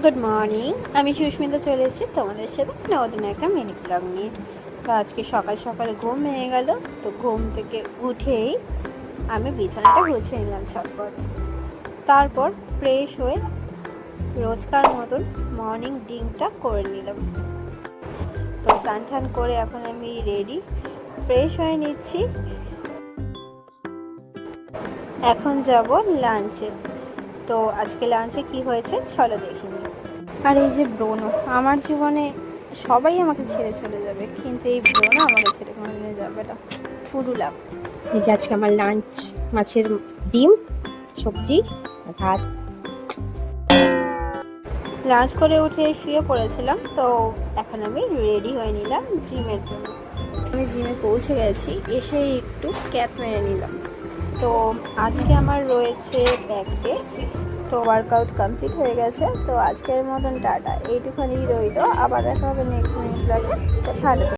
Good morning. আমি সুস্মিতা চলে এসেছি তোমাদের সাথে নতুন একটা মিনি ব্লগ নিয়ে। তো আজকে সকাল সকাল ঘুম ভেঙে গেল। তো ঘুম থেকে উঠেই আমি বিছানাটা গুছিয়ে নিলাম ছটপট। তারপর ফ্রেশ হয়ে রোজকার মতন মর্নিং ডিংটা করে নিলাম। তো স্নান টান করে এখন আমি রেডি, ফ্রেশ হয়ে নিচ্ছি। এখন যাব লাঞ্চে। তো আজকে লাঞ্চে কি হয়েছে চলো দেখিনি। আর এই যে ব্রণ, আমার জীবনে সবাই আমাকে ছেড়ে চলে যাবে, কিন্তু এই ব্রণ আমাকে ছেড়ে কোনোদিনও যাবে না। ফুরু লাভ। এই যে আজকে আমার লাঞ্চ, মাছের ডিম, সবজি, ভাত। লাঞ্চ করে উঠে শুয়ে পড়েছিলাম। তো এখন আমি রেডি হয়ে নিলাম জিমের জন্য। আমি জিমে পৌঁছে গেছি, এসে একটু ক্যাপ মেরে নিলাম। তো আজকে আমার রয়েছে ব্যাক ডে। তো ওয়ার্কআউট কমপ্লিট হয়ে গেছে। তো আজকের মতন টাটা, এইটুখানি রইলো। আবার দেখা হবে নেক্সট ব্লগে। তো ভালো।